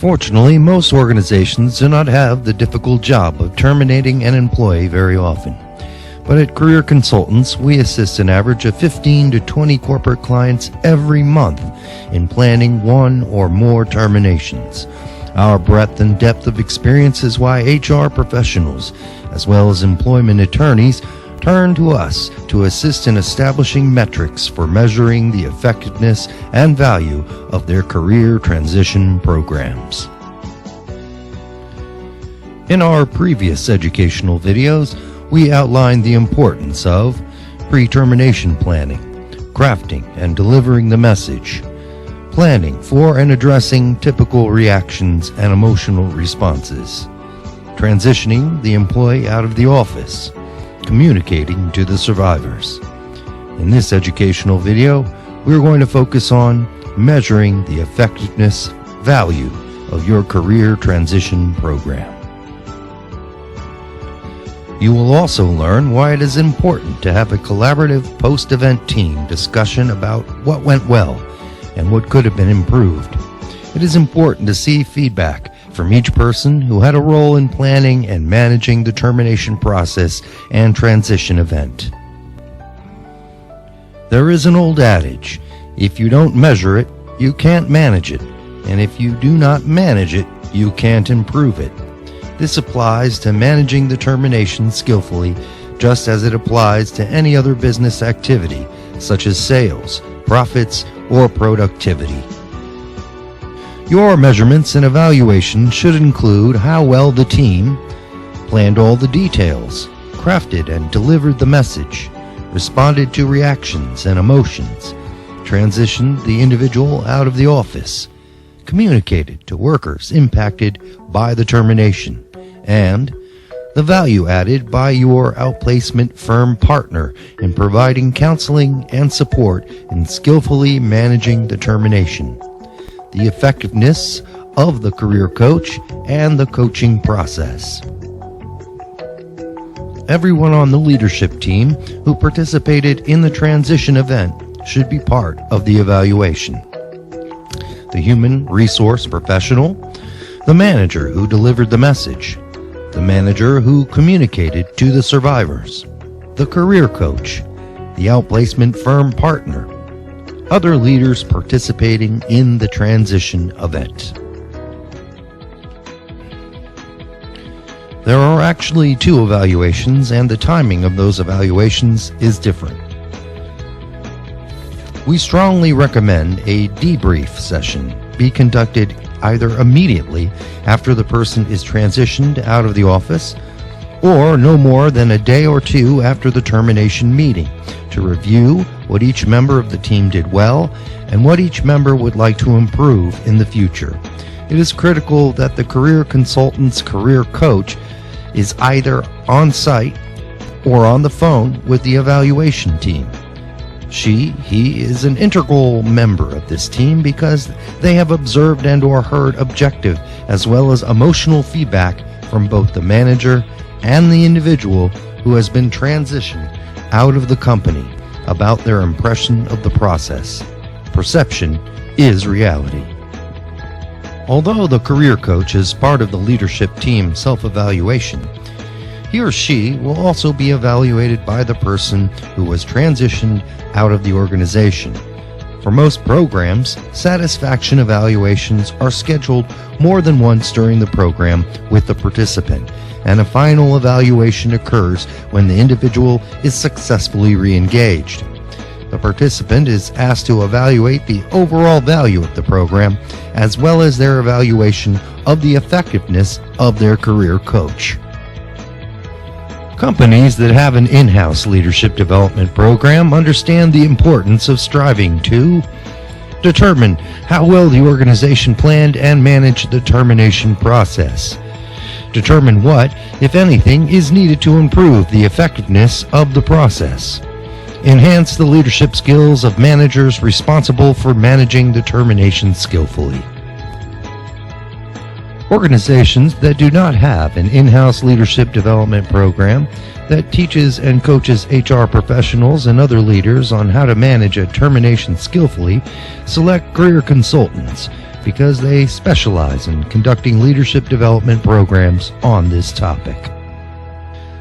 Unfortunately, most organizations do not have the difficult job of terminating an employee very often. But at Career Consultants, we assist an average of 15 to 20 corporate clients every month in planning one or more terminations. Our breadth and depth of experience is why HR professionals, as well as employment attorneys, turn to us to assist in establishing metrics for measuring the effectiveness and value of their career transition programs. In our previous educational videos, we outlined the importance of pre-termination planning, crafting and delivering the message, planning for and addressing typical reactions and emotional responses, transitioning the employee out of the office, communicating to the survivors. In this educational video, we're going to focus on measuring the effectiveness, value of your career transition program. You will also learn why it is important to have a collaborative post-event team discussion about what went well and what could have been improved. It is important to see feedback from each person who had a role in planning and managing the termination process and transition event. There is an old adage, if you don't measure it, you can't manage it, and if you do not manage it, you can't improve it. This applies to managing the termination skillfully, just as it applies to any other business activity, such as sales, profits, or productivity. Your measurements and evaluation should include how well the team planned all the details, crafted and delivered the message, responded to reactions and emotions, transitioned the individual out of the office, communicated to workers impacted by the termination, and the value added by your outplacement firm partner in providing counseling and support in skillfully managing the termination, the effectiveness of the career coach and the coaching process. Everyone on the leadership team who participated in the transition event should be part of the evaluation. The human resource professional, the manager who delivered the message, the manager who communicated to the survivors, the career coach, the outplacement firm partner, other leaders participating in the transition event. There are actually 2 evaluations, and the timing of those evaluations is different. We strongly recommend a debrief session be conducted either immediately after the person is transitioned out of the office or no more than a day or 2 after the termination meeting to review what each member of the team did well and what each member would like to improve in the future. It is critical that the career consultant's career coach is either on site or on the phone with the evaluation team. He is an integral member of this team because they have observed and or heard objective as well as emotional feedback from both the manager and the individual who has been transitioned out of the company about their impression of the process. Perception is reality. Although the career coach is part of the leadership team self-evaluation, he or she will also be evaluated by the person who was transitioned out of the organization. For most programs, satisfaction evaluations are scheduled more than once during the program with the participant, and a final evaluation occurs when the individual is successfully re-engaged. The participant is asked to evaluate the overall value of the program, as well as their evaluation of the effectiveness of their career coach. Companies that have an in-house leadership development program understand the importance of striving to determine how well the organization planned and managed the termination process, determine what, if anything, is needed to improve the effectiveness of the process, enhance the leadership skills of managers responsible for managing the termination skillfully. Organizations that do not have an in-house leadership development program that teaches and coaches HR professionals and other leaders on how to manage a termination skillfully select career consultants because they specialize in conducting leadership development programs on this topic.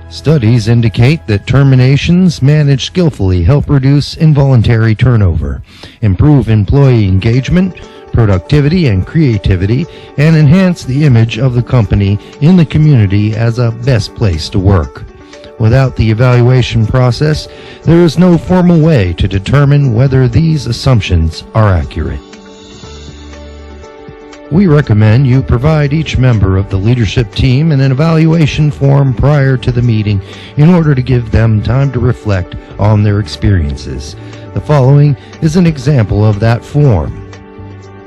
Studies indicate that terminations managed skillfully help reduce involuntary turnover, improve employee engagement, productivity and creativity, and enhance the image of the company in the community as a best place to work. Without the evaluation process, there is no formal way to determine whether these assumptions are accurate. We recommend you provide each member of the leadership team an evaluation form prior to the meeting in order to give them time to reflect on their experiences. The following is an example of that form.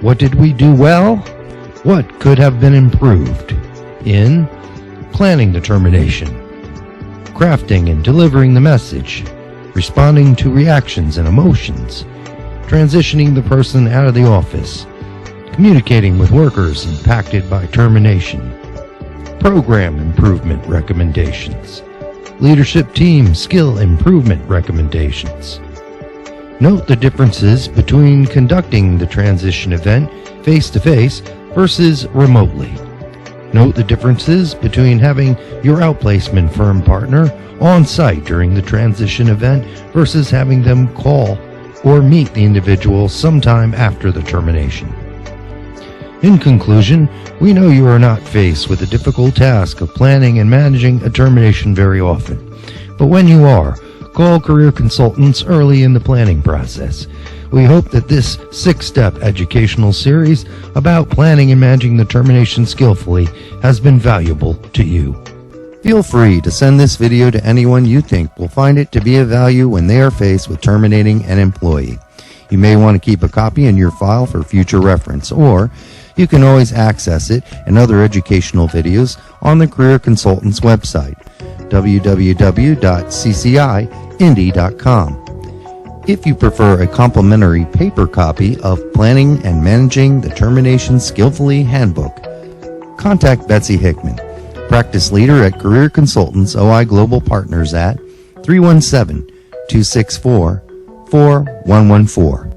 What did we do well? What could have been improved? In planning the termination, crafting and delivering the message, responding to reactions and emotions, transitioning the person out of the office, communicating with workers impacted by termination, program improvement recommendations, leadership team skill improvement recommendations. Note the differences between conducting the transition event face-to-face versus remotely. Note the differences between having your outplacement firm partner on site during the transition event versus having them call or meet the individual sometime after the termination. In conclusion, we know you are not faced with the difficult task of planning and managing a termination very often. But when you are, call career consultants early in the planning process. We hope that this 6-step educational series about planning and managing the termination skillfully has been valuable to you. Feel free to send this video to anyone you think will find it to be of value when they are faced with terminating an employee. You may want to keep a copy in your file for future reference, or you can always access it and other educational videos on the Career Consultants website, www.cci-indy.com. If you prefer a complimentary paper copy of Planning and Managing the Termination Skillfully Handbook, contact Betsy Hickman, Practice Leader at Career Consultants OI Global Partners at 317-264-4114.